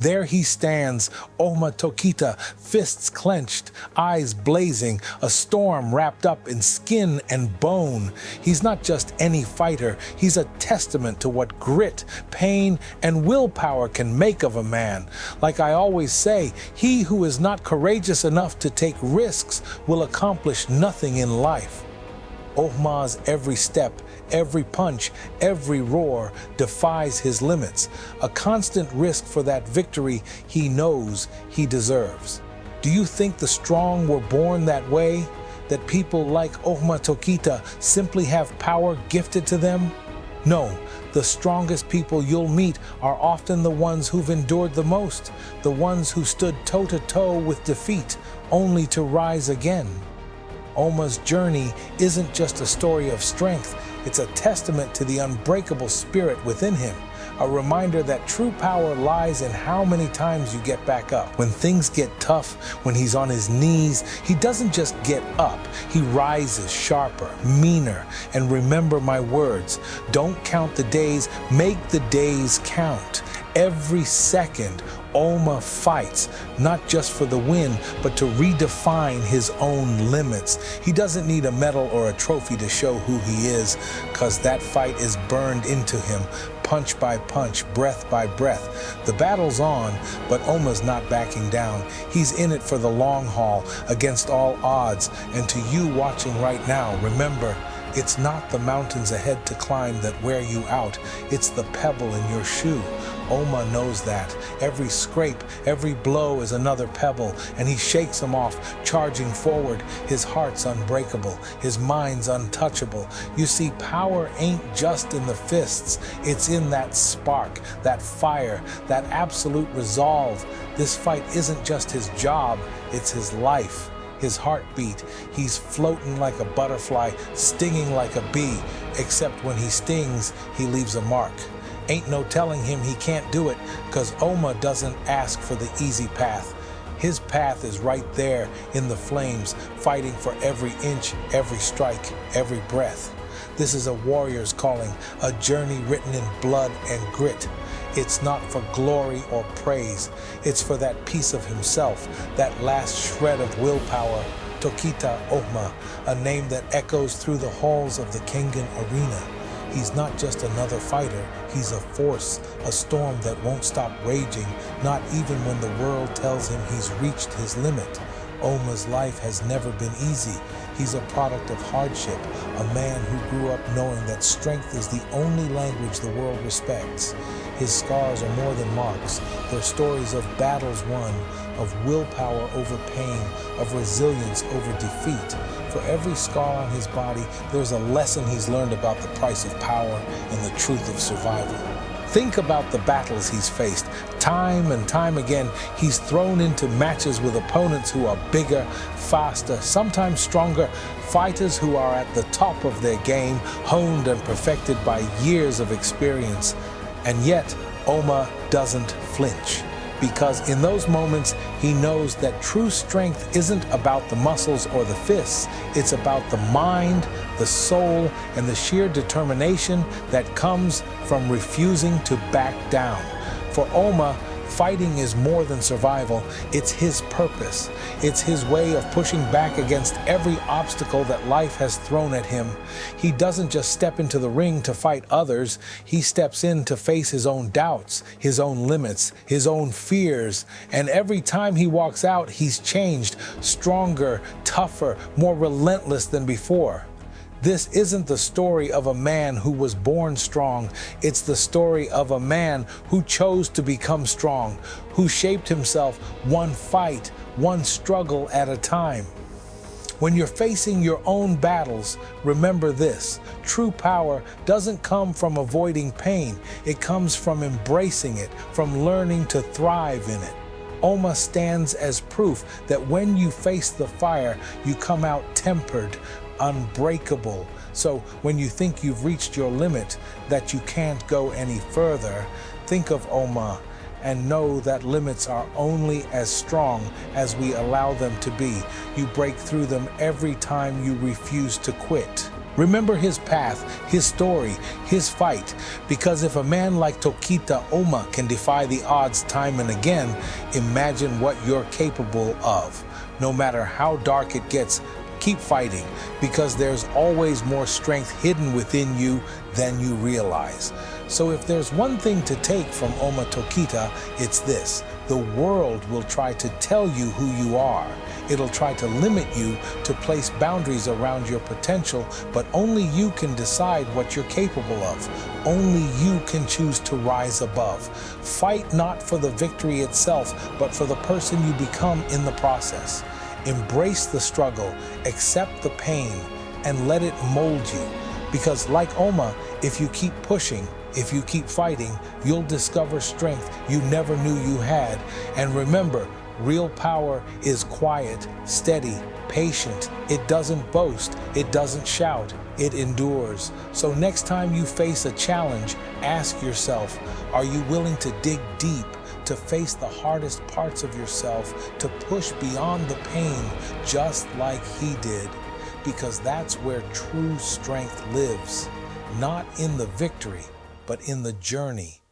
There he stands, Ohma Tokita, fists clenched, eyes blazing, a storm wrapped up in skin and bone. He's not just any fighter, he's a testament to what grit, pain, and willpower can make of a man. Like I always say, he who is not courageous enough to take risks will accomplish nothing in life. Ohma's every step, every punch, every roar defies his limits, a constant risk for that victory he knows he deserves. Do you think the strong were born that way? That people like Ohma Tokita simply have power gifted to them? No, the strongest people you'll meet are often the ones who've endured the most, the ones who stood toe-to-toe with defeat, only to rise again. Ohma's journey isn't just a story of strength, it's a testament to the unbreakable spirit within him, a reminder that true power lies in how many times you get back up. When things get tough, when he's on his knees, he doesn't just get up, he rises sharper, meaner, and remember my words, don't count the days, make the days count. Every second, Ohma fights, not just for the win, but to redefine his own limits. He doesn't need a medal or a trophy to show who he is, because that fight is burned into him, punch by punch, breath by breath. The battle's on, but Ohma's not backing down. He's in it for the long haul, against all odds. And to you watching right now, remember, it's not the mountains ahead to climb that wear you out, it's the pebble in your shoe. Ohma knows that. Every scrape, every blow is another pebble, and he shakes them off, charging forward. His heart's unbreakable, his mind's untouchable. You see, power ain't just in the fists, it's in that spark, that fire, that absolute resolve. This fight isn't just his job, it's his life. His heartbeat. He's floating like a butterfly, stinging like a bee, except when he stings, he leaves a mark. Ain't no telling him he can't do it, because Ohma doesn't ask for the easy path. His path is right there in the flames, fighting for every inch, every strike, every breath. This is a warrior's calling, a journey written in blood and grit. It's not for glory or praise. It's for that piece of himself, that last shred of willpower. Tokita Ohma, a name that echoes through the halls of the Kengan Arena. He's not just another fighter, he's a force, a storm that won't stop raging, not even when the world tells him he's reached his limit. Ohma's life has never been easy. He's a product of hardship, a man who grew up knowing that strength is the only language the world respects. His scars are more than marks. They're stories of battles won, of willpower over pain, of resilience over defeat. For every scar on his body, there's a lesson he's learned about the price of power and the truth of survival. Think about the battles he's faced. Time and time again, he's thrown into matches with opponents who are bigger, faster, sometimes stronger, fighters who are at the top of their game, honed and perfected by years of experience. And yet, Ohma doesn't flinch, because in those moments, he knows that true strength isn't about the muscles or the fists. It's about the mind, the soul, and the sheer determination that comes from refusing to back down. For Ohma, fighting is more than survival, it's his purpose. It's his way of pushing back against every obstacle that life has thrown at him. He doesn't just step into the ring to fight others, he steps in to face his own doubts, his own limits, his own fears. And every time he walks out, he's changed, stronger, tougher, more relentless than before. This isn't the story of a man who was born strong. It's the story of a man who chose to become strong, who shaped himself one fight, one struggle at a time. When you're facing your own battles, remember this: true power doesn't come from avoiding pain. It comes from embracing it, from learning to thrive in it. Ohma stands as proof that when you face the fire, you come out tempered, unbreakable. So when you think you've reached your limit, that you can't go any further, think of Ohma and know that limits are only as strong as we allow them to be. You break through them every time you refuse to quit. Remember his path, his story, his fight, because if a man like Tokita Ohma can defy the odds time and again, imagine what you're capable of. No matter how dark it gets, keep fighting, because there's always more strength hidden within you than you realize. So if there's one thing to take from Ohma Tokita, it's this: the world will try to tell you who you are. It'll try to limit you, to place boundaries around your potential, but only you can decide what you're capable of. Only you can choose to rise above. Fight not for the victory itself, but for the person you become in the process. Embrace the struggle, accept the pain, and let it mold you. Because like Ohma, if you keep pushing, if you keep fighting, you'll discover strength you never knew you had. And remember, real power is quiet, steady, patient. It doesn't boast, it doesn't shout, it endures. So next time you face a challenge, ask yourself, are you willing to dig deep, to face the hardest parts of yourself, to push beyond the pain just like he did? Because that's where true strength lives, not in the victory, but in the journey.